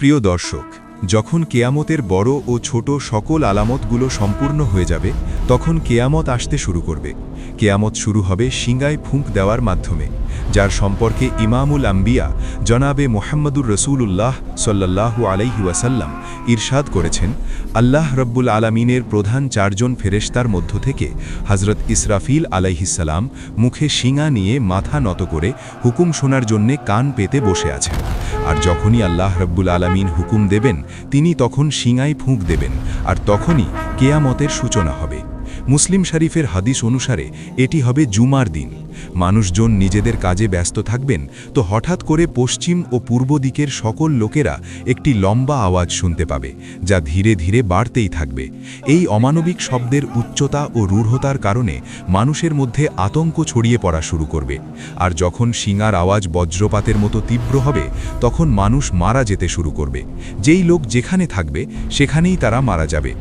প্রিয় দর্শক, যখন কেয়ামতের বড় ও ছোট সকল আলামতগুলো সম্পূর্ণ হয়ে যাবে তখন কেয়ামত আসতে শুরু করবে। কেয়ামত শুরু হবে শিঙ্গায় ফুঁক দেওয়ার মাধ্যমে, যার সম্পর্কে ইমামুল আম্বিয়া জনাবে মোহাম্মদুর রসুলুল্লাহ সাল্লাল্লাহু আলাইহি ওয়াসাল্লাম ইরশাদ করেছেন, আল্লাহ রব্বুল আলামিনের প্রধান চারজন ফেরেশতার মধ্য থেকে হজরত ইসরাফিল আলাইহিসসালাম মুখে শিঙা নিয়ে মাথা নত করে হুকুম শোনার জন্যে কান পেতে বসে আছেন। আর যখনই আল্লাহ রব্বুল আলামিন হুকুম দেবেন তিনি তখন শিঙায় ফুঁক দেবেন, আর তখনই কেয়ামতের সূচনা হবে। মুসলিম শরীফের হাদিস অনুসারে এটি হবে জুমার দিন। মানুষজন নিজেদের কাজে ব্যস্ত থাকবেন, তো হঠাৎ করে পশ্চিম ও পূর্ব দিকের সকল লোকেরা একটি লম্বা আওয়াজ শুনতে পাবে, যা ধীরে ধীরে বাড়তেই থাকবে। এই অমানবিক শব্দের উচ্চতা ও রূঢ়তার কারণে মানুষের মধ্যে আতঙ্ক ছড়িয়ে পড়া শুরু করবে। আর যখন শিঙার আওয়াজ বজ্রপাতের মতো তীব্র হবে তখন মানুষ মারা যেতে শুরু করবে। যেই লোক যেখানে থাকবে সেখানেই তারা মারা যাবে।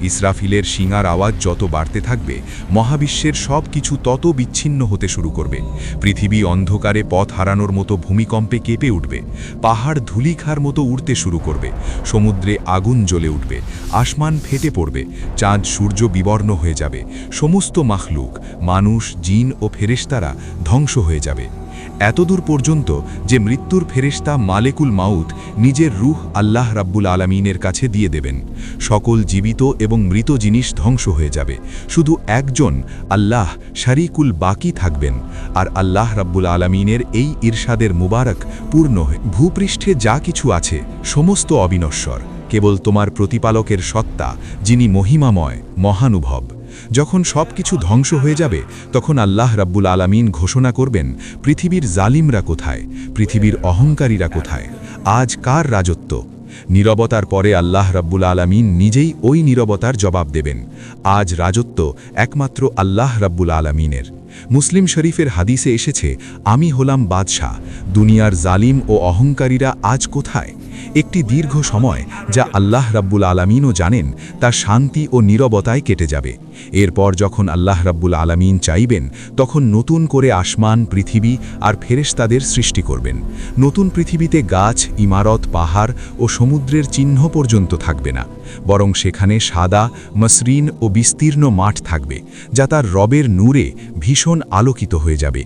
ইসরাফিলের শিঙার আওয়াজ যত বাড়তে থাকবে মহাবিশ্বের সব কিছু তত বিচ্ছিন্ন হতে শুরু করবে। পৃথিবী অন্ধকারে পথ হারানোর মতো ভূমিকম্পে কেঁপে উঠবে, পাহাড় ধূলিখার মতো উড়তে শুরু করবে, সমুদ্রে আগুন জ্বলে উঠবে, আসমান ফেটে পড়বে, চাঁদ সূর্য বিবর্ণ হয়ে যাবে, সমস্ত মাখলুক মানুষ জিন ও ফেরেশতারা ধ্বংস হয়ে যাবে। এতদূর পর্যন্ত যে মৃত্যুর ফেরেশতা মালেকুল মাউত নিজের রূহ আল্লাহ রাব্বুল আলামিনের কাছে দিয়ে দেবেন। সকল জীবিত এবং মৃত জিনিস ধ্বংস হয়ে যাবে, শুধু একজন আল্লাহ শারিকুল বাকি থাকবেন। আর আল্লাহ রাব্বুল আলামিনের এই ইরশাদের মুবারক পূর্ণ হয়ে ভূপৃষ্ঠে যা কিছু আছে সমস্ত অবিনশ্বর, কেবল তোমার প্রতিপালকের সত্তা যিনি মহিমাময় মহানুভব। যখন সব কিছু ধ্বংস হয়ে যাবে তখন আল্লাহ রাব্বুল আলামিন ঘোষণা করবেন, পৃথিবীর জালিমরা কোথায়, পৃথিবীর অহংকারীরা কোথায়, আজ কার রাজত্ব? নীরবতার পরে আল্লাহ রাব্বুল আলামিন নিজেই ওই নীরবতার জবাব দেবেন, আজ রাজত্ব একমাত্র আল্লাহ রাব্বুল আলামিনের। মুসলিম শরীফের হাদিসে এসেছে, আমি হলাম বাদশাহ, দুনিয়ার জালিম ও অহংকারীরা আজ কোথায়? একটি দীর্ঘ সময় যা আল্লাহ রাব্বুল আলামিনও জানেন তা শান্তি ও নীরবতায় কেটে যাবে। এরপর যখন আল্লাহ রাব্বুল আলামিন চাইবেন তখন নতুন করে আসমান, পৃথিবী আর ফেরেশতাদের সৃষ্টি করবেন। নতুন পৃথিবীতে গাছ, ইমারত, পাহাড় ও সমুদ্রের চিহ্ন পর্যন্ত থাকবে না, বরং সেখানে সাদা, মসৃণ ও বিস্তীর্ণ মাঠ থাকবে, যা তার রবের নূরে ভীষণ আলোকিত হয়ে যাবে।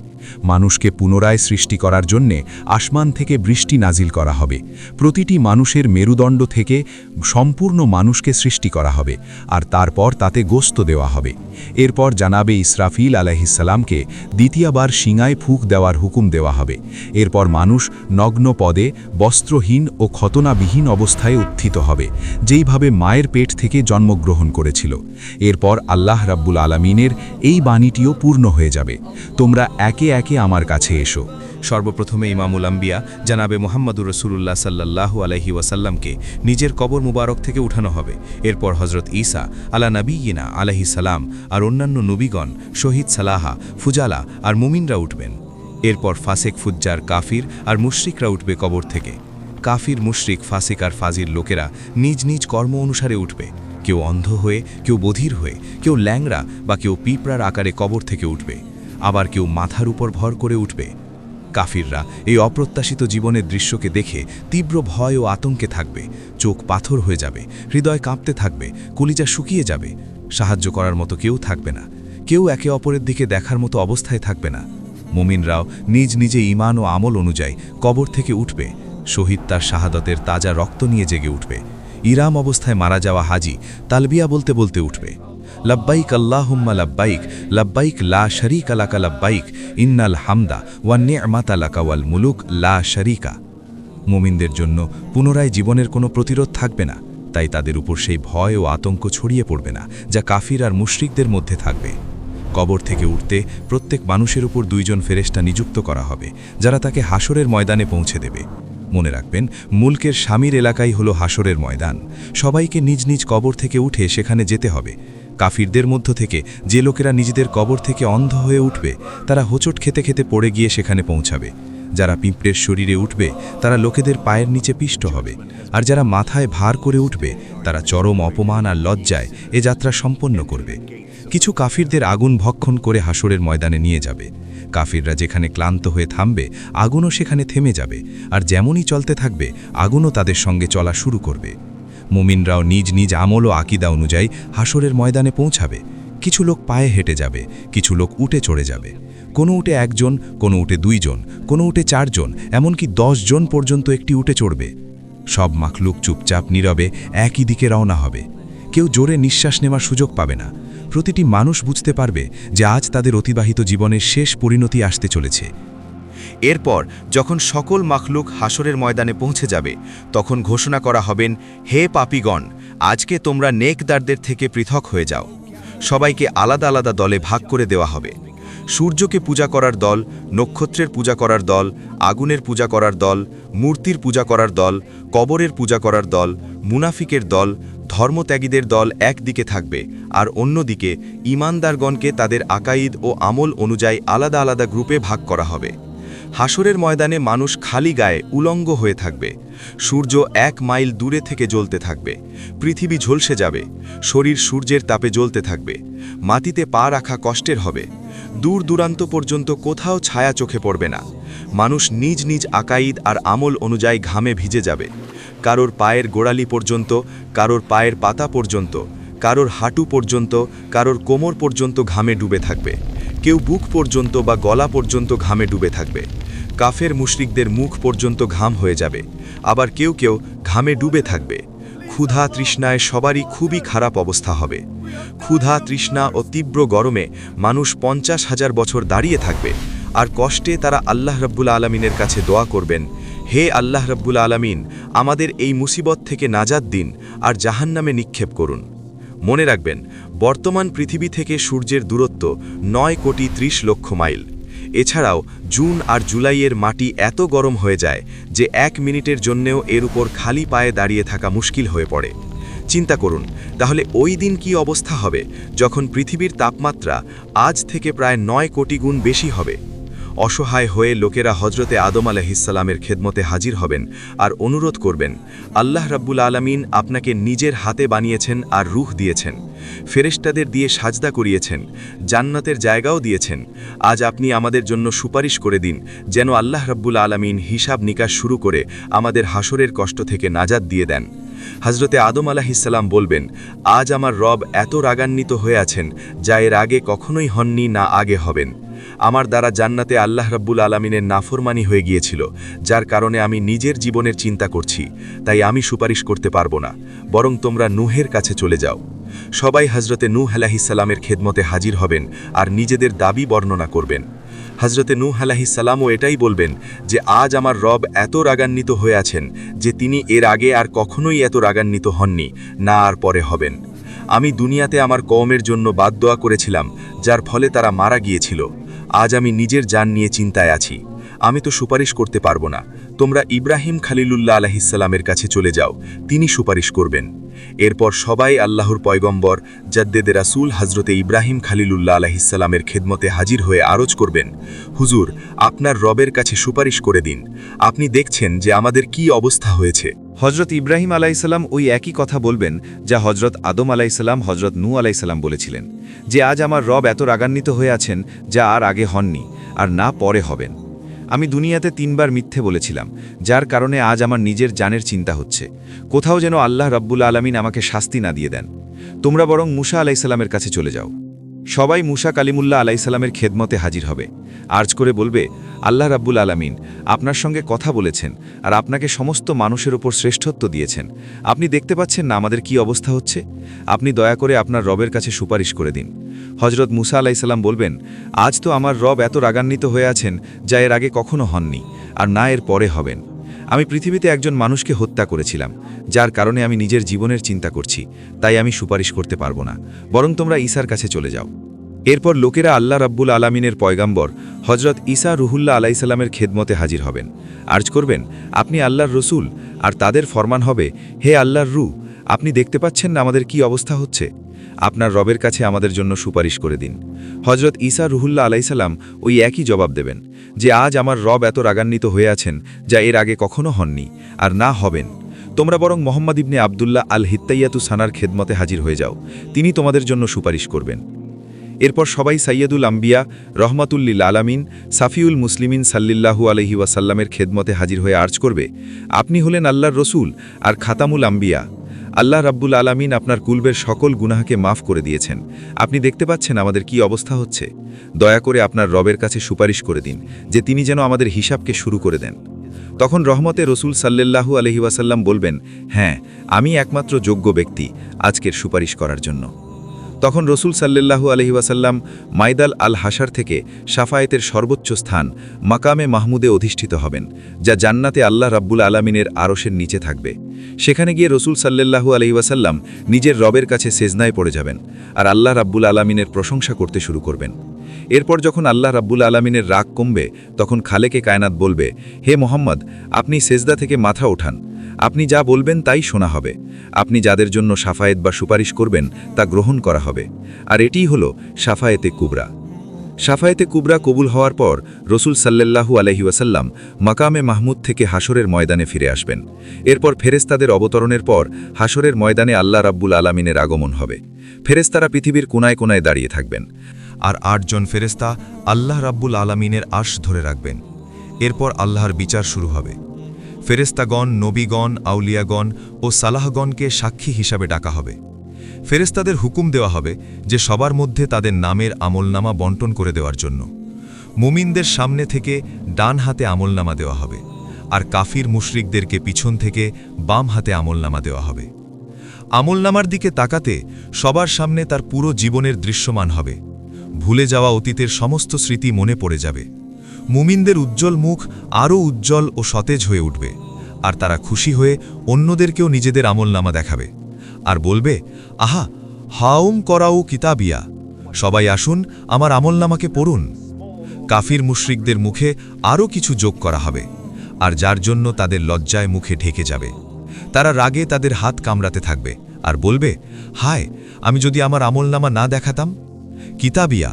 মানুষকে পুনরায় সৃষ্টি করার জন্যে আসমান থেকে বৃষ্টি নাজিল করা হবে। প্রতিটি মানুষের মেরুদণ্ড থেকে সম্পূর্ণ মানুষকে সৃষ্টি করা হবে, আর তারপর তাতে গোস্ত দেওয়া হবে। এরপর জানাবে ইসরাফিল আলাইহিসসালামকে দ্বিতীয়বার শিঙায় ফুঁক দেওয়ার হুকুম দেওয়া হবে। এরপর মানুষ নগ্ন পদে, বস্ত্রহীন ও খতনাবিহীন অবস্থায় উত্থিত হবে, যেইভাবে মায়ের পেট থেকে জন্মগ্রহণ করেছিল। এরপর আল্লাহ রাব্বুল আলামিনের এই বাণীটিও পূর্ণ হয়ে যাবে, তোমরা একে একে আমার কাছে এসো। সর্বপ্রথমে ইমামুল আম্বিয়া জানাবে মোহাম্মদুর রসুলুল্লাহ সাল্লাল্লাহু আলাইহি ওয়াসাল্লামকে নিজের কবর মুবারক থেকে উঠানো হবে। এরপর হজরত ঈসা আলা নবিয়িনা আলাইহিস সালাম আর অন্যান্য নবীগণ, শহীদ সালাহা, ফুজালা আর মুমিনরা উঠবেন। এরপর ফাসেক, ফুজ্জার, কাফির আর মুশরিকরা উঠবে কবর থেকে। কাফির, মুশরিক, ফাসিক আর ফাজির লোকেরা নিজ নিজ কর্ম অনুসারে উঠবে। কেউ অন্ধ হয়ে, কেউ বধির হয়ে, কেউ ল্যাংড়া বা কেউ পিঁপড়ার আকারে কবর থেকে উঠবে, আবার কেউ মাথার উপর ভর করে উঠবে। কাফিররা এই অপ্রত্যাশিত জীবনের দৃশ্যকে দেখে তীব্র ভয় ও আতঙ্কে থাকবে, চোখ পাথর হয়ে যাবে, হৃদয় কাঁপতে থাকবে, কলিজা শুকিয়ে যাবে। সাহায্য করার মতো কেউ থাকবে না, কেউ একে অপরের দিকে দেখার মতো অবস্থায় থাকবে না। মুমিনরাও নিজ নিজে ঈমান ও আমল অনুযায়ী কবর থেকে উঠবে। শহীদ তার শাহাদতের তাজা রক্ত নিয়ে জেগে উঠবে। ইরাম অবস্থায় মারা যাওয়া হাজি তালবিয়া বলতে বলতে উঠবে, লব্বাইক আল্লাহুম্মা লব্বাইক, লব্বাইক লা শরীকা লাকা লব্বাইক, ইন্নাল হামদা ওয়ান নি'মাতা লাকা ওয়াল মুলুক লা শরীকা। মুমিনদের জন্য পুনরায় জীবনের কোনো প্রতিরোধ থাকবে না, তাই তাদের উপর সেই ভয় ও আতঙ্ক ছড়িয়ে পড়বে না যা কাফির আর মুশরিকদের মধ্যে থাকবে। কবর থেকে উঠতে প্রত্যেক মানুষের উপর দুইজন ফেরেশতা নিযুক্ত করা হবে, যারা তাকে হাসরের ময়দানে পৌঁছে দেবে। মনে রাখবেন, মুলকের স্বামীর এলাকাই হলো হাসরের ময়দান। সবাইকে নিজ নিজ কবর থেকে উঠে সেখানে যেতে হবে। কাফিরদের মধ্য থেকে যে লোকেরা নিজেদের কবর থেকে অন্ধ হয়ে উঠবে তারা হোঁচট খেতে খেতে পড়ে গিয়ে সেখানে পৌঁছাবে। যারা পিঁপড়ের শরীরে উঠবে তারা লোকেদের পায়ের নিচে পিষ্ট হবে, আর যারা মাথায় ভার করে উঠবে তারা চরম অপমান আর লজ্জায় এ যাত্রা সম্পন্ন করবে। কিছু কাফিরদের আগুন ভক্ষণ করে হাসরের ময়দানে নিয়ে যাবে। কাফিররা যেখানে ক্লান্ত হয়ে থামবে, আগুনও সেখানে থেমে যাবে, আর যেমনই চলতে থাকবে আগুনও তাদের সঙ্গে চলা শুরু করবে। মুমিনরাও নিজ নিজ আমল ও আকীদা অনুযায়ী হাসরের ময়দানে পৌঁছাবে। কিছু লোক পায়ে হেঁটে যাবে, কিছু লোক উটে চড়ে যাবে। কোনো উটে 1 জন, কোনো উটে 2 জন, কোনো উটে 4 জন, এমনকি 10 জন পর্যন্ত একটি উটে চড়বে। সব মাখলুক চুপচাপ নীরবে একই দিকে রওনা হবে। কেউ জোরে নিঃশ্বাস নেওয়ার সুযোগ পাবে না। প্রতিটি মানুষ বুঝতে পারবে যে আজ তাদের অতিবাহিত জীবনের শেষ পরিণতি আসতে চলেছে। এরপর যখন সকল মাখলুক হাসরের ময়দানে পৌঁছে যাবে, তখন ঘোষণা করা হবেন, হে পাপীগণ, আজকে তোমরা নেকদারদের থেকে পৃথক হয়ে যাও। সবাইকে আলাদা আলাদা দলে ভাগ করে দেওয়া হবে। সূর্যকে পূজা করার দল, নক্ষত্রের পূজা করার দল, আগুনের পূজা করার দল, মূর্তির পূজা করার দল, কবরের পূজা করার দল, মুনাফিকের দল, ধর্মত্যাগীদের দল একদিকে থাকবে, আর অন্যদিকে ঈমানদারগণকে তাদের আকাইদ ও আমল অনুযায়ী আলাদা আলাদা গ্রুপে ভাগ করা হবে। হাসরের ময়দানে মানুষ খালি গায়ে উলঙ্গ হয়ে থাকবে। সূর্য 1 মাইল দূরে থেকে জ্বলতে থাকবে। পৃথিবী ঝলসে যাবে। শরীর সূর্যের তাপে জ্বলতে থাকবে। মাটিতে পা রাখা কষ্টের হবে। দূর দূরান্ত পর্যন্ত কোথাও ছায়া চোখে পড়বে না। মানুষ নিজ নিজ আকাইদ আর আমল অনুযায়ী ঘামে ভিজে যাবে। কারোর পায়ের গোড়ালি পর্যন্ত, কারোর পায়ের পাতা পর্যন্ত, কারোর হাঁটু পর্যন্ত, কারোর কোমর পর্যন্ত ঘামে ডুবে থাকবে। কেউ বুক পর্যন্ত বা গলা পর্যন্ত ঘামে ডুবে থাকবে। কাফের মুশরিকদের মুখ পর্যন্ত ঘাম হয়ে যাবে। আবার কেউ কেউ ঘামে ডুবে থাকবে। ক্ষুধা তৃষ্ণায় সবারই খুবই খারাপ অবস্থা হবে। ক্ষুধা তৃষ্ণা ও তীব্র গরমে মানুষ 50,000 বছর দাঁড়িয়ে থাকবে, আর কষ্টে তারা আল্লাহ রাব্বুল আলামিনের কাছে দোয়া করবেন, হে আল্লাহ রাব্বুল আলামিন, আমাদের এই মুসিবত থেকে নাজাত দিন আর জাহান্নামে নিক্ষেপ করুন। মনে রাখবেন, বর্তমান পৃথিবী থেকে সূর্যের দূরত্ব 9,30,00,000 মাইল। এছাড়াও জুন আর জুলাইয়ের মাটি এত গরম হয়ে যায় যে 1 মিনিটের জন্যেও এর উপর খালি পায়ে দাঁড়িয়ে থাকা মুশকিল হয়ে পড়ে। চিন্তা করুন, তাহলে ওই দিন কি অবস্থা হবে যখন পৃথিবীর তাপমাত্রা আজ থেকে প্রায় 9 কোটি গুণ বেশি হবে। অসহায় হয়ে লোকেরা হজরতে আদম আলাইহিসসালামের খেদমতে হাজির হবেন আর অনুরোধ করবেন, আল্লাহ রাব্বুল আলামিন আপনাকে নিজের হাতে বানিয়েছেন আর রূহ দিয়েছেন, ফেরেশতাদের দিয়ে সাজদা করিয়েছেন, জান্নাতের জায়গাও দিয়েছেন। আজ আপনি আমাদের জন্য সুপারিশ করে দিন যেন আল্লাহ রাব্বুল আলামিন হিসাব নিকাশ শুরু করে আমাদের হাসরের কষ্ট থেকে নাজাত দিয়ে দেন। হজরতে আদম আলাইহিসসালাম বলবেন, আজ আমার রব এত রাগান্বিত হয়ে আছেন যা এর আগে কখনোই হননি, না আগে হবেন। আমার দ্বারা জান্নাতে আল্লাহ রাব্বুল আলামিনের নাফরমানি হয়ে গিয়েছিল, যার কারণে আমি নিজের জীবনের চিন্তা করছি, তাই আমি সুপারিশ করতে পারবো না, বরং তোমরা নূহের কাছে চলে যাও। সবাই হজরতে নূহ আলাইহিসসালামের খেদমতে হাজির হবেন আর নিজেদের দাবি বর্ণনা করবেন। হজরতে নূহ আলাইহিসসালামও এটাই বলবেন যে আজ আমার রব এত রাগান্বিত হয়ে আছেন যে তিনি এর আগে আর কখনোই এত রাগান্বিত হননি, না আর পরে হবেন। আমি দুনিয়াতে আমার কওমের জন্য বাদদোয়া করেছিলাম, যার ফলে তারা মারা গিয়েছিল। আজ আমি নিজের জান নিয়ে চিন্তায় আছি। আমি তো সুপারিশ করতে পারবো না। তোমরা ইব্রাহিম খলিলুল্লাহ আলাইহিসসালামের কাছে চলে যাও, তিনি সুপারিশ করবেন। এরপর সবাই আল্লাহর পয়গম্বর জাদ্দেদে রাসূল হজরতে ইব্রাহিম খলিলুল্লাহ আলাইহিসসালামের খেদমতে হাজির হয়ে আরজ করবেন, হুজুর, আপনার রবের কাছে সুপারিশ করে দিন। আপনি দেখছেন যে আমাদের কি অবস্থা হয়েছে। হজরত ইব্রাহিম আলাইসাল্লাম ওই একই কথা বলবেন যা হজরত আদম আলাইসাল্লাম হজরত নূহ আলাইসাল্লাম বলেছিলেন, যে আজ আমার রব এত রাগান্বিত হয়ে আছেন যা আর আগে হননি আর না পরে হবেন। আমি দুনিয়াতে 3 বার মিথ্যে বলেছিলাম, যার কারণে আজ আমার নিজের জানের চিন্তা হচ্ছে। কোথাও যেন আল্লাহ রাব্বুল আলামিন আমাকে শাস্তি না দিয়ে দেন। তোমরা বরং মুসা আলাইসাল্লামের কাছে চলে যাও। সবাই মুসা কালিমুল্লাহ আলাইসাল্লামের খেদমতে হাজির হবে, আর্জ করে বলবে, আল্লাহ রাব্বুল আলামিন আপনার সঙ্গে কথা বলেছেন আর আপনাকে সমস্ত মানুষের উপর শ্রেষ্ঠত্ব দিয়েছেন। আপনি দেখতে পাচ্ছেন না আমাদের কি অবস্থা হচ্ছে? আপনি দয়া করে আপনার রবের কাছে সুপারিশ করে দিন। হজরত মুসা আলাইসাল্লাম বলবেন, আজ তো আমার রব এত রাগান্বিত হয়ে আছেন যা এর আগে কখনো হননি আর না এর পরে হবেন। আমি পৃথিবীতে একজন মানুষকে হত্যা করেছিলাম, যার কারণে আমি নিজের জীবনের চিন্তা করছি, তাই আমি সুপারিশ করতে পারবো না, বরং তোমরা ঈসার কাছে চলে যাও। এরপর লোকেরা আল্লাহ রাব্বুল আলামিনের পয়গাম্বর হজরত ঈসা রুহুল্লাহ আলাইসাল্লামের খেদমতে হাজির হবেন, আর্জ করবেন, আপনি আল্লাহর রসুল, আর তাদের ফরমান হবে, হে আল্লাহর রূহ, আপনি দেখতে পাচ্ছেন না আমাদের কি অবস্থা হচ্ছে? আপনার রবের কাছে আমাদের জন্য সুপারিশ করে দিন। হজরত ঈসা রুহুল্লাহ আলাইসাল্লাম ওই একই জবাব দেবেন, যে আজ আমার রব এত রাগান্বিত হয়ে আছেন যা এর আগে কখনো হননি আর না হবেন। তোমরা বরং মোহাম্মদ ইবনে আবদুল্লাহ আল হিত্তাইয়াতু সানার খেদমতে হাজির হয়ে যাও, তিনি তোমাদের জন্য সুপারিশ করবেন। এরপর সবাই সাইয়্যিদুল আম্বিয়া রহমাতুল্লিল আলামিন সাফিউল মুসলিমিন সাল্লিল্লাহু আলাইহি ওয়াসাল্লামের খেদমতে হাজির হয়ে আর্জ করবে, আপনি হলেন আল্লাহর রসুল আর খাতামুল আম্বিয়া। আল্লাহ রাব্বুল আলামিন আপনার কুলবের সকল গুনাহকে মাফ করে দিয়েছেন। আপনি দেখতে পাচ্ছেন আমাদের কি অবস্থা হচ্ছে। দয়া করে আপনার রবের কাছে সুপারিশ করে দিন যে তিনি যেন আমাদের হিসাবকে শুরু করে দেন। তখন রহমতে রসুল সাল্লাল্লাহু আলাইহি ওয়াসাল্লাম বলবেন, হ্যাঁ, আমি একমাত্র যোগ্য ব্যক্তি আজকের সুপারিশ করার জন্য। তখন রসুল সাল্লাল্লাহু আলাইহি ওয়াসাল্লাম মাইদাল আল হাসার থেকে শাফায়েতের সর্বোচ্চ স্থান মাকামে মাহমুদে অধিষ্ঠিত হবেন, যা জান্নাতে আল্লাহ রাব্বুল আলামিনের আরশের নিচে থাকবে। সেখানে গিয়ে রসুল সাল্লাল্লাহু আলাইহি ওয়াসাল্লাম নিজের রবের কাছে সেজদায় পড়ে যাবেন আর আল্লাহ রাব্বুল আলামিনের প্রশংসা করতে শুরু করবেন। এরপর যখন আল্লাহ রাব্বুল আলামিনের রাগ কমবে, তখন খালেকে কায়নাত বলবে, হে মোহাম্মদ, আপনি সেজদা থেকে মাথা ওঠান। আপনি যা বলবেন তাই শোনা হবে। আপনি যাদের জন্য শাফায়েত বা সুপারিশ করবেন তা গ্রহণ করা হবে। আর এটিই হলো শাফায়েতে কুবরা। শাফায়েতে কুবরা কবুল হওয়ার পর রসুল সাল্লাল্লাহু আলাইহি ওয়াসাল্লাম মাকামে মাহমুদ থেকে হাসরের ময়দানে ফিরে আসবেন। এরপর ফেরেশতাদের অবতরণের পর হাসরের ময়দানে আল্লাহ রাব্বুল আলামিনের আগমন হবে। ফেরেশতারা পৃথিবীর কোনায় কোনায় দাঁড়িয়ে থাকবেন। আর 8 জন ফেরেশতা আল্লাহ রাব্বুল আলামিনের আরশ ধরে রাখবেন। এরপর আল্লাহর বিচার শুরু হবে। ফেরেশতাগণ, নবীগণ, আউলিয়াগণ ও সালাহগণকে সাক্ষী হিসাবে ডাকা হবে। ফেরেশতাদের হুকুম দেওয়া হবে যে সবার মধ্যে তাদের নামের আমলনামা বন্টন করে দেওয়ার জন্য। মুমিনদের সামনে থেকে ডান হাতে আমলনামা দেওয়া হবে, আর কাফির মুশরিকদেরকে পিছন থেকে বাম হাতে আমলনামা দেওয়া হবে। আমলনামার দিকে তাকাতে সবার সামনে তার পুরো জীবনের দৃশ্যমান হবে। ভুলে যাওয়া অতীতের সমস্ত স্মৃতি মনে পড়ে যাবে। মুমিনদের উজ্জ্বল মুখ আরও উজ্জ্বল ও সতেজ হয়ে উঠবে, আর তারা খুশি হয়ে অন্যদেরকেও নিজেদের আমলনামা দেখাবে আর বলবে, আহা, হাউম করাউ কিতাবিয়া, সবাই আসুন আমার আমলনামাকে পড়ুন। কাফির মুশরিকদের মুখে আরও কিছু যোগ করা হবে, আর যার জন্য তাদের লজ্জায় মুখে ঢেকে যাবে। তারা রাগে তাদের হাত কামড়াতে থাকবে আর বলবে, হায়, আমি যদি আমার আমলনামা না দেখাতাম। কিতাবিয়া,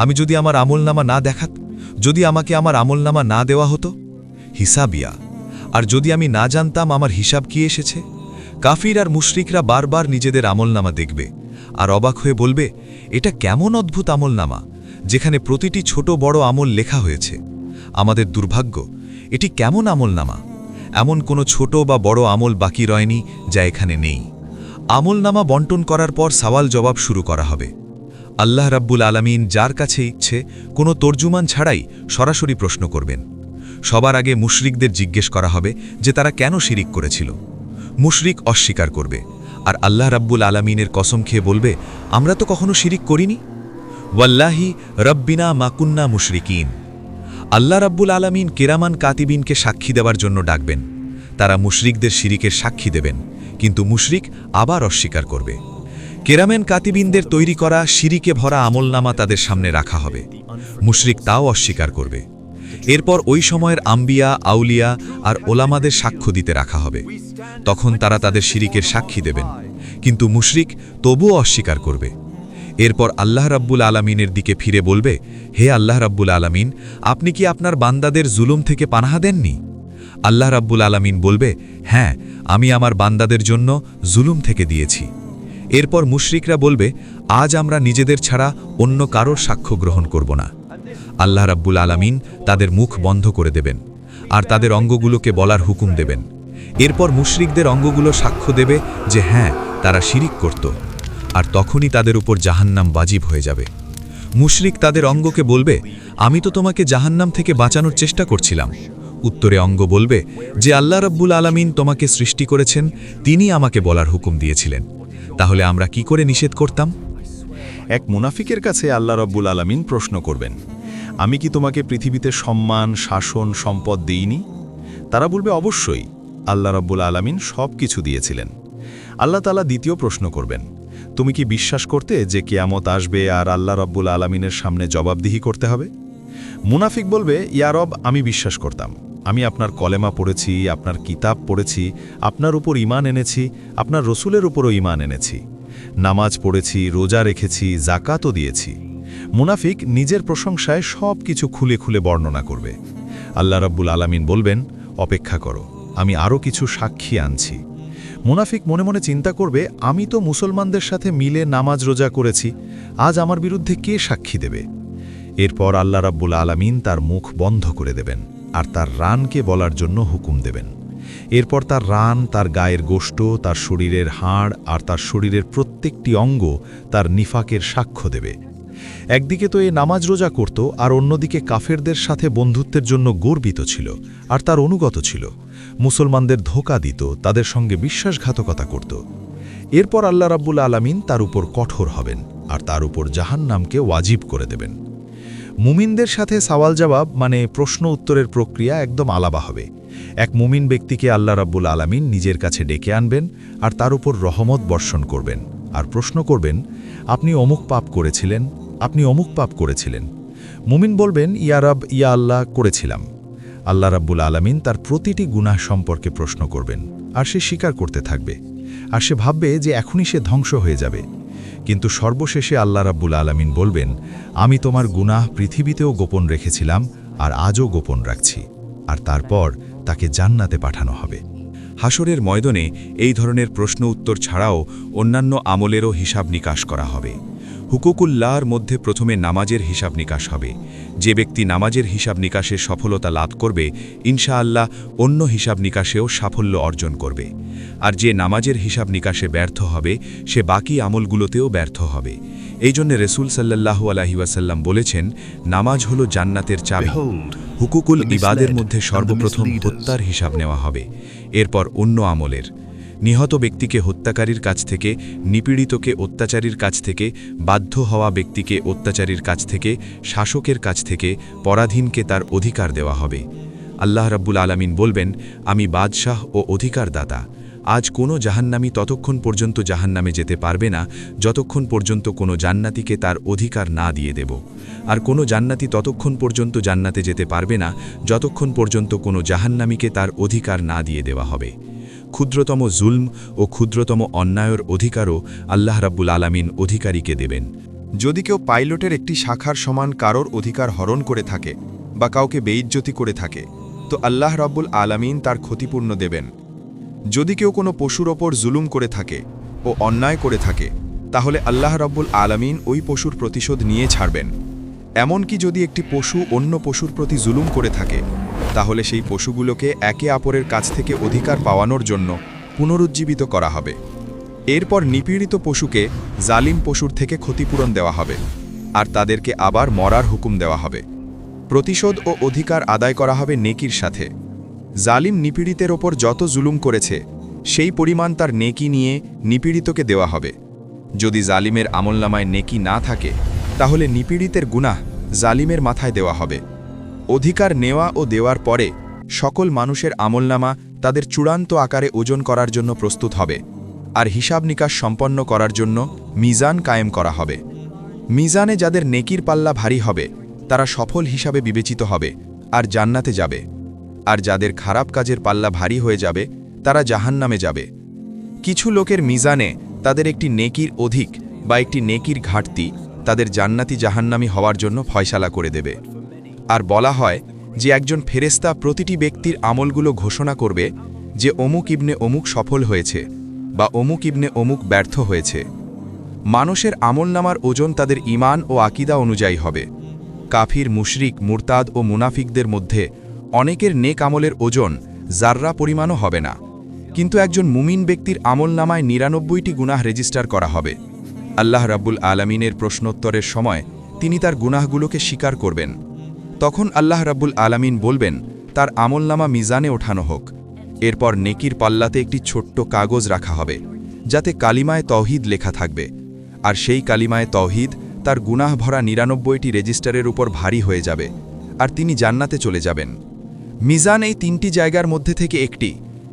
আমি যদি আমার আমলনামা না দেখাত, যদি আমাকে আমার আমলনামা না দেওয়া হতো। হিসাবিয়া, আর যদি আমি না জানতাম আমার হিসাব কি এসেছে। কাফির আর মুশরিকরা বারবার নিজেদের আমলনামা দেখবে আর অবাক হয়ে বলবে, এটা কেমন অদ্ভুত আমলনামা, যেখানে প্রতিটি ছোট বড় আমল লেখা হয়েছে। আমাদের দুর্ভাগ্য, এটি কেমন আমলনামা। এমন কোনো ছোট বা বড় আমল বাকি রয়নি যা এখানে নেই। আমলনামা বন্টন করার পর সওয়াল জবাব শুরু করা হবে। আল্লাহ রাব্বুল আলামিন যার কাছে ইচ্ছে কোনো তর্জুমান ছাড়াই সরাসরি প্রশ্ন করবেন। সবার আগে মুশরিকদের জিজ্ঞেস করা হবে যে তারা কেন শিরিক করেছিল। মুশরিক অস্বীকার করবে, আর আল্লাহ রাব্বুল আলামিনের কসম খেয়ে বলবে, আমরা তো কখনো শিরিক করিনি। ওয়াল্লাহি রব্বিনা মাকুন্না মুশরিকিন। আল্লাহ রাব্বুল আলামিন কিরামান কাতিবিনকে সাক্ষী দেওয়ার জন্য ডাকবেন। তারা মুশরিকদের শিরিকের সাক্ষী দেবেন, কিন্তু মুশরিক আবার অস্বীকার করবে। কেরামেন কাতিবিনদের তৈরি করা শিরিকে ভরা আমলনামা তাদের সামনে রাখা হবে। মুশরিক তাও অস্বীকার করবে। এরপর ওই সময়ের আম্বিয়া, আউলিয়া আর ওলামাদের সাক্ষ্য দিতে রাখা হবে। তখন তারা তাদের শিরিকের সাক্ষী দেবেন, কিন্তু মুশরিক তবুও অস্বীকার করবে। এরপর আল্লাহ রাব্বুল আলামিনের দিকে ফিরে বলবে, হে আল্লাহ রাব্বুল আলামিন, আপনি কি আপনার বান্দাদের জুলুম থেকে পানাহা দেননি? আল্লাহ রাব্বুল আলামিন বলবে, হ্যাঁ, আমি আমার বান্দাদের জন্য জুলুম থেকে দিয়েছি। এরপর মুশরিকরা বলবে, আজ আমরা নিজেদের ছাড়া অন্য কারোর সাক্ষ্য গ্রহণ করব না। আল্লাহ রাব্বুল আলামিন তাদের মুখ বন্ধ করে দেবেন আর তাদের অঙ্গগুলোকে বলার হুকুম দেবেন। এরপর মুশরিকদের অঙ্গগুলো সাক্ষ্য দেবে যে হ্যাঁ, তারা শিরিক করত, আর তখনই তাদের উপর জাহান্নাম ওয়াজিব হয়ে যাবে। মুশরিক তাদের অঙ্গকে বলবে, আমি তো তোমাকে জাহান্নাম থেকে বাঁচানোর চেষ্টা করছিলাম। উত্তরে অঙ্গ বলবে যে আল্লাহ রাব্বুল আলামিন তোমাকে সৃষ্টি করেছেন, তিনি আমাকে বলার হুকুম দিয়েছিলেন, তাহলে আমরা কি করে নিষেধ করতাম? এক মুনাফিকের কাছে আল্লাহ রাব্বুল আলামিন প্রশ্ন করবেন, আমি কি তোমাকে পৃথিবীতে সম্মান, শাসন, সম্পদ দিইনি? তারা বলবে, অবশ্যই, আল্লাহ রাব্বুল আলামিন সব কিছু দিয়েছিলেন। আল্লাহ তাআলা দ্বিতীয় প্রশ্ন করবেন, তুমি কি বিশ্বাস করতে যে কিয়ামত আসবে আর আল্লাহ রাব্বুল আলামিনের সামনে জবাবদিহি করতে হবে? মুনাফিক বলবে, ইয়া রব, আমি বিশ্বাস করতাম। আমি আপনার কলেমা পড়েছি, আপনার কিতাব পড়েছি, আপনার উপর ঈমান এনেছি, আপনার রসুলের উপরও ঈমান এনেছি, নামাজ পড়েছি, রোজা রেখেছি, যাকাতও দিয়েছি। মুনাফিক নিজের প্রশংসায় সব কিছু খুলে খুলে বর্ণনা করবে। আল্লাহ রাব্বুল আলামিন বলবেন, অপেক্ষা করো, আমি আরও কিছু সাক্ষী আনছি। মুনাফিক মনে মনে চিন্তা করবে, আমি তো মুসলমানদের সাথে মিলে নামাজ রোজা করেছি, আজ আমার বিরুদ্ধে কে সাক্ষী দেবে? এরপর আল্লাহ রাব্বুল আলামিন তার মুখ বন্ধ করে দেবেন আর তার রানকে বলার জন্য হুকুম দেবেন। এরপর তার রান, তার গায়ের গোশত, তার শরীরের হাড় আর তার শরীরের প্রত্যেকটি অঙ্গ তার নিফাকের সাক্ষ্য দেবে। একদিকে তো এ নামাজ রোজা করত, আর অন্যদিকে কাফেরদের সাথে বন্ধুত্বের জন্য গর্বিত ছিল আর তার অনুগত ছিল, মুসলমানদের ধোঁকা দিত, তাদের সঙ্গে বিশ্বাসঘাতকতা করত। এরপর আল্লাহ রাব্বুল আলামিন তার উপর কঠোর হবেন আর তার উপর জাহান্নামকে ওয়াজিব করে দেবেন। মুমিনদের সাথে সওয়াল জবাব মানে প্রশ্ন উত্তরের প্রক্রিয়া একদম আলাদা হবে। এক মুমিন ব্যক্তিকে আল্লাহ রাব্বুল আলামিন নিজের কাছে ডেকে আনবেন আর তার উপর রহমত বর্ষণ করবেন আর প্রশ্ন করবেন, আপনি অমুক পাপ করেছিলেন, আপনি অমুক পাপ করেছিলেন। মুমিন বলবেন, ইয়া রব, ইয়া আল্লাহ, করেছিলাম। আল্লাহ রাব্বুল আলামিন তার প্রতিটি গুনাহ সম্পর্কে প্রশ্ন করবেন আর সে স্বীকার করতে থাকবে, আর সে ভাববে যে এখনই সে ধ্বংস হয়ে যাবে। কিন্তু সর্বশেষে আল্লাহ রাব্বুল আলামিন বলবেন, আমি তোমার গুনাহ পৃথিবীতেও গোপন রেখেছিলাম আর আজও গোপন রাখছি, আর তারপর তাকে জান্নাতে পাঠানো হবে। হাসরের ময়দানে এই ধরনের প্রশ্ন উত্তর ছাড়াও অন্যান্য আমলেরও হিসাব নিকাশ করা হবে। হুকুকুল্লাহর মধ্যে প্রথমে নামাজের হিসাব নিকাশ হবে। যে ব্যক্তি নামাজের হিসাব নিকাশে সফলতা লাভ করবে, ইনশাআল্লাহ অন্য হিসাব নিকাশেও সাফল্য অর্জন করবে। আর যে নামাজের হিসাব নিকাশে ব্যর্থ হবে, সে বাকি আমলগুলোতেও ব্যর্থ হবে। এই জন্য রসুল সাল্লাল্লাহু আলাইহি ওয়াসাল্লাম বলেছেন, নামাজ হলো জান্নাতের চাবি। হুকুকুল ইবাদের মধ্যে সর্বপ্রথম হত্যার হিসাব নেওয়া হবে, এরপর অন্য আমলের। নিহত ব্যক্তিকে হত্যাকারীর কাছ থেকে, নিপীড়িতকে অত্যাচারীর কাছ থেকে, বাধ্য হওয়া ব্যক্তিকে অত্যাচারীর কাছ থেকে, শাসকের কাছ থেকে, পরাধীনকে তার অধিকার দেওয়া হবে। আল্লাহ রাব্বুল আলামিন বলবেন, আমি বাদশাহ ও অধিকারদাতা। আজ কোনো জাহান্নামী ততক্ষণ পর্যন্ত জাহান্নামে যেতে পারবে না যতক্ষণ পর্যন্ত কোনো জান্নাতীকে তার অধিকার না দিয়ে দেব, আর কোনো জান্নাতী ততক্ষণ পর্যন্ত জান্নাতে যেতে পারবে না যতক্ষণ পর্যন্ত কোনো জাহান্নামীকে তার অধিকার না দিয়ে দেওয়া হবে। ক্ষুদ্রতম জুলম ও ক্ষুদ্রতম অন্যায়ের অধিকারও আল্লাহ রাব্বুল আলামিন অধিকারীকে দেবেন। যদি কেউ পাইলটের একটি শাখার সমান কারোর অধিকার হরণ করে থাকে বা কাউকে বেইজ্জতি করে থাকে, তো আল্লাহ রাব্বুল আলামিন তার ক্ষতিপূর্ণ দেবেন। যদি কেউ কোনো পশুর ওপর জুলুম করে থাকে ও অন্যায় করে থাকে, তাহলে আল্লাহ রাব্বুল আলামিন ওই পশুর প্রতিশোধ নিয়ে ছাড়বেন। এমনকি যদি একটি পশু অন্য পশুর প্রতি জুলুম করে থাকে, তাহলে সেই পশুগুলোকে একে অপরের কাছ থেকে অধিকার পাওয়ানোর জন্য পুনরুজ্জীবিত করা হবে। এরপর নিপীড়িত পশুকে জালিম পশুর থেকে ক্ষতিপূরণ দেওয়া হবে, আর তাদেরকে আবার মরার হুকুম দেওয়া হবে। প্রতিশোধ ও অধিকার আদায় করা হবে নেকির সাথে। জালিম নিপীড়িতের ওপর যত জুলুম করেছে, সেই পরিমাণ তার নেকি নিয়ে নিপীড়িতকে দেওয়া হবে। যদি জালিমের আমলনামায় নেকি না থাকে, তাহলে নিপীড়িতের গুনাহ জালিমের মাথায় দেওয়া হবে। অধিকার নেওয়া ও দেওয়ার পরে সকল মানুষের আমলনামা তাদের চূড়ান্ত আকারে ওজন করার জন্য প্রস্তুত হবে, আর হিসাব নিকাশ সম্পন্ন করার জন্য মিজান কায়েম করা হবে। মিজানে যাদের নেকির পাল্লা ভারী হবে, তারা সফল হিসাবে বিবেচিত হবে আর জান্নাতে যাবে, আর যাদের খারাপ কাজের পাল্লা ভারী হয়ে যাবে, তারা জাহান্নামে যাবে। কিছু লোকের মিজানে তাদের একটি নেকির অধিক বা একটি নেকির ঘাটতি তাদের জান্নাতি জাহান্নামী হওয়ার জন্য ফয়সালা করে দেবে। আর বলা হয় যে একজন ফেরেশতা প্রতিটি ব্যক্তির আমলগুলো ঘোষণা করবে যে অমুক ইবনে অমুক সফল হয়েছে বা অমুক ইবনে অমুক ব্যর্থ হয়েছে। মানুষের আমলনামার ওজন তাদের ঈমান ও আকীদা অনুযায়ী হবে। কাফির, মুশরিক, মুরতাদ ও মুনাফিকদের মধ্যে অনেকের নেক আমলের ওজন জাররা পরিমাণও হবে না, কিন্তু একজন মুমিন ব্যক্তির আমলনামায় ৯৯টি গুনাহ রেজিস্টার করা হবে। আল্লাহ রাব্বুল আলামিনের প্রশ্নোত্তরের সময় তিনি তার গুনাহগুলোকে স্বীকার করবেন। তখন আল্লাহ রাব্বুল আলামিন বলবেন, তার আমলনামা মিজানে ওঠানো হোক। এরপর নেকির পাল্লাতে একটি ছোট্ট কাগজ রাখা হবে, যাতে কালিমায়ে তাওহীদ লেখা থাকবে, আর সেই কালিমায়ে তাওহীদ তার গুনাহ ভরা ৯৯টি রেজিস্টারের উপর ভারী হয়ে যাবে, আর তিনি জান্নাতে চলে যাবেন। মিজান এই তিনটি জায়গার মধ্যে থেকে একটি,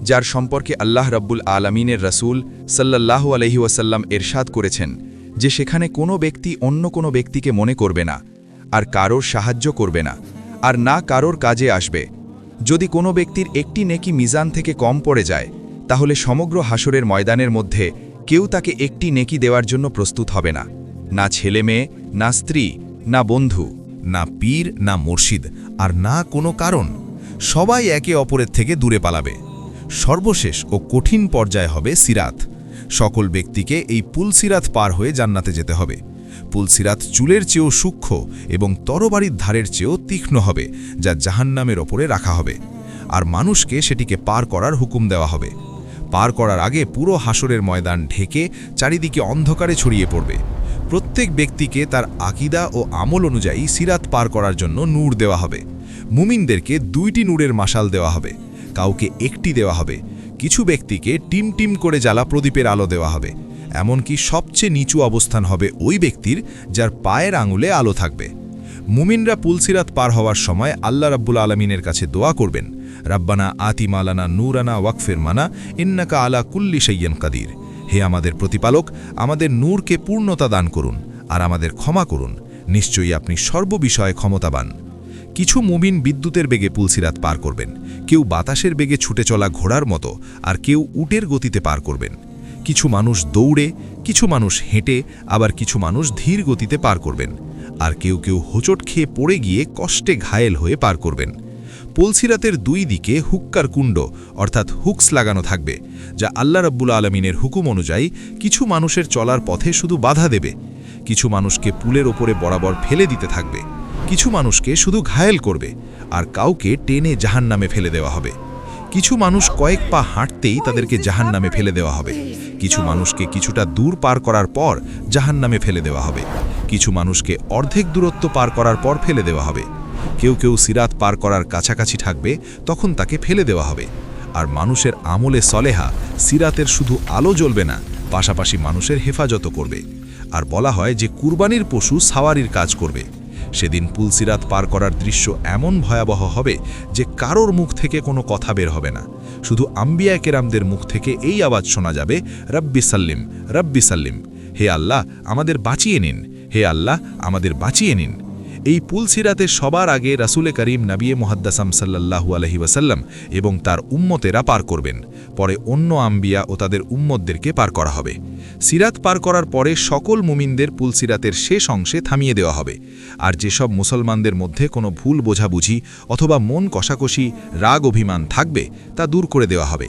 যার সম্পর্কে আল্লাহ রাব্বুল আলামিনের রাসূল সাল্লাল্লাহু আলাইহি ওয়াসাল্লাম এরশাদ করেছেন যে সেখানে কোনো ব্যক্তি অন্য কোনো ব্যক্তিকে মনে করবে না, আর কারোর সাহায্য করবে না, আর না কারোর কাজে আসবে। যদি কোনো ব্যক্তির একটি নেকি মিজান থেকে কম পড়ে যায়, তাহলে সমগ্র হাসরের ময়দানের মধ্যে কেউ তাকে একটি নেকি দেওয়ার জন্য প্রস্তুত হবে না, না ছেলে মেয়ে, না স্ত্রী, না বন্ধু, না পীর, না মুর্শিদ, আর না কোনো কারণ। সবাই একে অপরের থেকে দূরে পালাবে। সর্বশেষ ও কঠিন পর্যায় হবে সিরাত। সকল ব্যক্তিকে এই পুলসিরাত পার হয়ে জান্নাতে যেতে হবে। পুলসিরাত চুলের চেয়েও সূক্ষ্ম এবং তরবারির ধারের চেয়েও তীক্ষ্ণ হবে, যা জাহান্নামের ওপরে রাখা হবে, আর মানুষকে সেটিকে পার করার হুকুম দেওয়া হবে। পার করার আগে পুরো হাসরের ময়দান ঢেকে চারিদিকে অন্ধকারে ছড়িয়ে পড়বে। প্রত্যেক ব্যক্তিকে তার আকীদা ও আমল অনুযায়ী সিরাত পার করার জন্য নূর দেওয়া হবে। মুমিনদেরকে 2টি নূরের মাশাল দেওয়া হবে, কাউকে একটি দেওয়া হবে। কিছু ব্যক্তিকে টিম টিম করে জ্বালা প্রদীপের আলো দেওয়া হবে। এমনকি সবচেয়ে নিচু অবস্থান হবে ওই ব্যক্তির যার পায়ের আঙুলে আলো থাকবে। মুমিনরা পুলসিরাত পার হওয়ার সময় আল্লাহ রাব্বুল আলামিনের কাছে দোয়া করবেন, রাব্বানা আতি মালানা নূরানা ওয়াকফির মানা ইন্নাকা আলা কুল্লি শাইইন কাদির। হে আমাদের প্রতিপালক, আমাদের নূরকে পূর্ণতা দান করুন আর আমাদের ক্ষমা করুন, নিশ্চয়ই আপনি সর্ববিষয়ে ক্ষমতাবান। কিছু মুমিন বিদ্যুতের বেগে পুলসিরাত পার করবেন, কেউ বাতাসের বেগে ছুটে চলা ঘোড়ার মতো, আর কেউ উটের গতিতে পার করবেন। কিছু মানুষ দৌড়ে, কিছু মানুষ হেঁটে, আবার কিছু মানুষ ধীর গতিতে পার করবেন, আর কেউ কেউ হোঁচট খেয়ে পড়ে গিয়ে কষ্টে ঘায়েল হয়ে পার করবেন। পুলসিরাতের 2 দিকে হুক্কার কুণ্ড অর্থাৎ হুকস লাগানো থাকবে, যা আল্লাহ রাব্বুল আলামিনের হুকুম অনুযায়ী কিছু মানুষের চলার পথে শুধু বাধা দেবে। কিছু মানুষকে পুলের ওপরে বরাবর ফেলে দিতে থাকবে, কিছু মানুষকে শুধু ঘায়েল করবে, আর কাউকে টেনে জাহান্নামে ফেলে দেওয়া হবে। কিছু মানুষ কয়েক পা হাঁটতেই তাদেরকে জাহান্নামে ফেলে দেওয়া হবে। কিছু মানুষকে কিছুটা দূর পার করার পর জাহান্নামে ফেলে দেওয়া হবে। কিছু মানুষকে অর্ধেক দূরত্ব পার করার পর ফেলে দেওয়া হবে। কেউ কেউ সিরাত পার করার কাছাকাছি থাকবে, তখন তাকে ফেলে দেওয়া হবে। আর মানুষের আমলে সলেহা সিরাতের শুধু আলো জ্বলবে না, পাশাপাশি মানুষের হেফাজত করবে। আর বলা হয় যে কুরবানির পশু সাওয়ারির কাজ করবে। সেদিন পুলসিরাত পার করার দৃশ্য এমন ভয়াবহ হবে যে কারোর মুখ থেকে কোনো কথা বের হবে না। শুধু আম্বিয়া কেরামদের মুখ থেকে এই আওয়াজ শোনা যাবে, রব্বি সাল্লিম, রব্বি সাল্লিম। হে আল্লাহ, আমাদের বাঁচিয়ে নিন, হে আল্লাহ, আমাদের বাঁচিয়ে নিন। এই পুলসিরাতে সবার আগে রাসূলে করিম নবী মুহাদ্দাসাম সাল্লাল্লাহু আলাইহি ওয়াসাল্লাম এবং তার উম্মতেরা পার করবেন। পরে অন্য আম্বিয়া ও তাদের উম্মতদেরকে পার করা হবে। সিরাত পার করার পরে সকল মুমিনদের পুলসিরাতের শেষ অংশে থামিয়ে দেওয়া হবে। আর যেসব মুসলমানদের মধ্যে কোনো ভুল বোঝাবুঝি অথবা মন কষাকষি, রাগ অভিমান থাকবে, তা দূর করে দেওয়া হবে।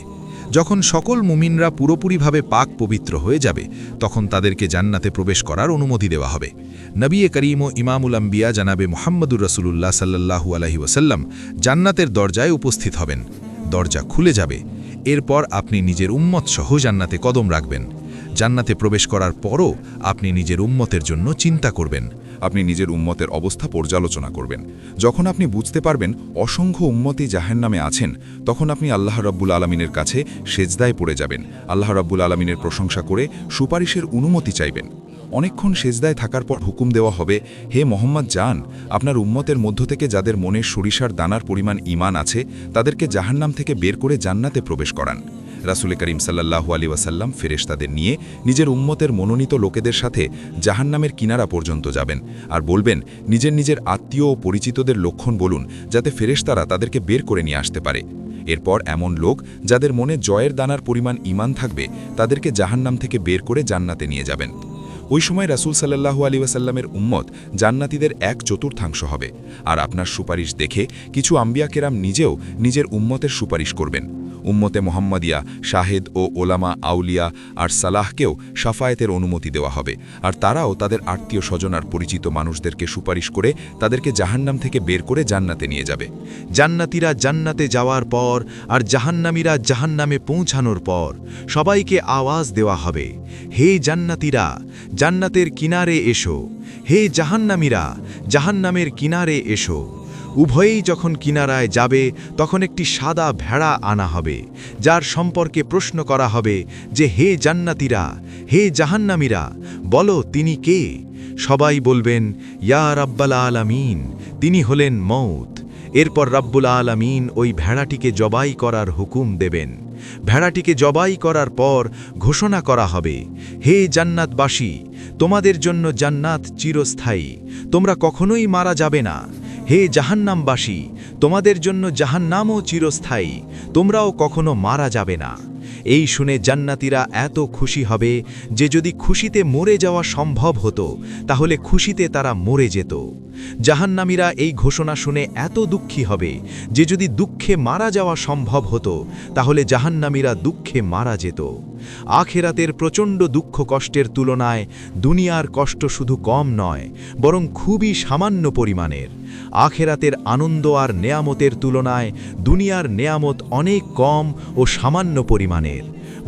যখন সকল মুমিনরা পুরোপুরিভাবে পাক পবিত্র হয়ে যাবে, তখন তাদেরকে জান্নাতে প্রবেশ করার অনুমতি দেওয়া হবে। নবী করিম ও ইমামুল আম্বিয়া জনাবে মুহাম্মদুর রাসূলুল্লাহ সাল্লাল্লাহু আলাইহি ওয়াসাল্লাম জান্নাতের দরজায় উপস্থিত হবেন। দরজা খুলে যাবে। এরপর আপনি নিজের উম্মত সহ জান্নাতে কদম রাখবেন। জান্নাতে প্রবেশ করার পরও আপনি নিজের উম্মতের জন্য চিন্তা করবেন। আপনি নিজের উম্মতের অবস্থা পর্যালোচনা করবেন। যখন আপনি বুঝতে পারবেন অসংখ্য উম্মতি জাহান্নামে আছেন, তখন আপনি আল্লাহ রাব্বুল আলামিনের কাছে সেজদায় পড়ে যাবেন। আল্লাহ রাব্বুল আলামিনের প্রশংসা করে সুপারিশের অনুমতি চাইবেন। অনেকক্ষণ সেজদায় থাকার পর হুকুম দেওয়া হবে, হে মোহাম্মদ যান, আপনার উম্মতের মধ্য থেকে যাদের মনে সরিষার দানার পরিমাণ ঈমান আছে, তাদেরকে জাহান্নাম থেকে বের করে জান্নাতে প্রবেশ করান। রাসূল করিম সাল্লাল্লাহু আলাইহি ওয়াসাল্লাম ফেরেশতাদের নিয়ে নিজের উম্মতের মনোনীত লোকেদের সাথে জাহান্নামের কিনারা পর্যন্ত যাবেন আর বলবেন, নিজের নিজের আত্মীয় ও পরিচিতদের লক্ষণ বলুন, যাতে ফেরেশতারা তাদেরকে বের করে নিয়ে আসতে পারে। এরপর এমন লোক যাদের মনে জয়ের দানার পরিমাণ ঈমান থাকবে, তাদেরকে জাহান্নাম থেকে বের করে জান্নাতে নিয়ে যাবেন। ওই সময় রাসূল সাল্লাল্লাহু আলাইহি ওয়াসাল্লামের উম্মত জান্নাতীদের 1/4 হবে। আর আপনার সুপারিশ দেখে কিছু আম্বিয়া কেরাম নিজেও নিজের উম্মতের সুপারিশ করবেন। উম্মতে মোহাম্মদিয়া, শাহেদ ও ওলামা, আউলিয়া আর সালাহকেও শাফায়েতের অনুমতি দেওয়া হবে। আর তারাও তাদের আত্মীয় স্বজন আর পরিচিত মানুষদেরকে সুপারিশ করে তাদেরকে জাহান্নাম থেকে বের করে জান্নাতে নিয়ে যাবে। জান্নাতীরা জান্নাতে যাওয়ার পর আর জাহান্নামীরা জাহান্নামে পৌঁছানোর পর সবাইকে আওয়াজ দেওয়া হবে, হে জান্নাতীরা, জান্নাতের কিনারে এসো, হে জাহান্নামীরা, জাহান্নামের কিনারে এসো। উভয়েই যখন কিনারায় যাবে, তখন একটি সাদা ভেড়া আনা হবে, যার সম্পর্কে প্রশ্ন করা হবে যে, হে জান্নাতীরা, হে জাহান্নামীরা, বলো তিনি কে? সবাই বলবেন, ইয়া রাব্বাল আলামিন, তিনি হলেন মউত। এরপর রাব্বুল আলামিন ওই ভেড়াটিকে জবাই করার হুকুম দেবেন। ভেড়াটিকে জবাই করার পর ঘোষণা করা হবে, হে জান্নাতবাসী, তোমাদের জন্য জান্নাত চিরস্থায়ী, তোমরা কখনোই মারা যাবে না। হে জাহান্নামবাসী, তোমাদের জন্য জাহান্নামও চিরস্থায়ী, তোমরাও কখনো মারা যাবে না। এই শুনে জান্নাতীরা এত খুশি হবে যে যদি খুশিতে মরে যাওয়া সম্ভব হতো তাহলে খুশিতে তারা মরে যেত। জাহান্নামীরা এই ঘোষণা শুনে এত দুঃখী হবে যে যদি দুঃখে মারা যাওয়া সম্ভব হতো তাহলে জাহান্নামীরা দুঃখে মারা যেত। আখেরাতের প্রচণ্ড দুঃখ কষ্টের তুলনায় দুনিয়ার কষ্ট শুধু কম নয়, বরং খুবই সামান্য পরিমাণের। আখেরাতের আনন্দ আর নেয়ামতের তুলনায় দুনিয়ার নেয়ামত অনেক কম ও সামান্য পরিমাণের।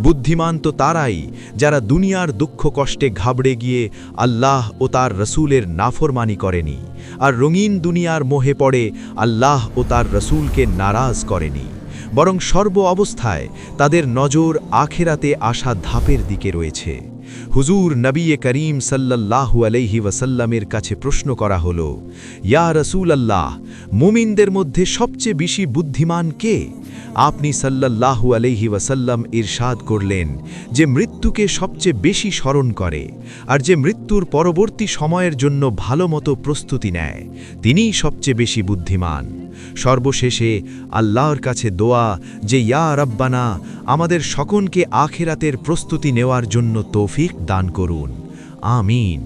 বুদ্ধিমান তো তারাই যারা দুনিয়ার দুঃখ কষ্টে ঘাবড়ে গিয়ে আল্লাহ ও তার রসুলের নাফরমানি করেনি, আর রঙিন দুনিয়ার মোহে পড়ে আল্লাহ ও তার রসুলকে নারাজ করেনি, বরং সর্ব অবস্থায় তাদের নজর আখেরাতে আসা ধাপের দিকে রয়েছে। হুজুর নবী করিম সাল্লাল্লাহু আলাইহি ওয়াসাল্লামের কাছে প্রশ্ন করা হলো, ইয়া রাসূলুল্লাহ, মুমিনদের মধ্যে সবচেয়ে বেশি বুদ্ধিমান কে? আপনি সাল্লাল্লাহু আলাইহি ওয়াসাল্লাম ইরশাদ করলেন যে মৃত্যুকে সবচেয়ে বেশি স্মরণ করে আর যে মৃত্যুর পরবর্তী সময়ের জন্য ভালোমতো প্রস্তুতি নেয়, তিনিই সবচেয়ে বেশি বুদ্ধিমান। সর্বশেষে আল্লাহর কাছে দোয়া যে ইয়া রাব্বানা, আমাদের সকলকে আখিরাতের প্রস্তুতি নেওয়ার জন্য তৌফিক দান করুন। আমিন।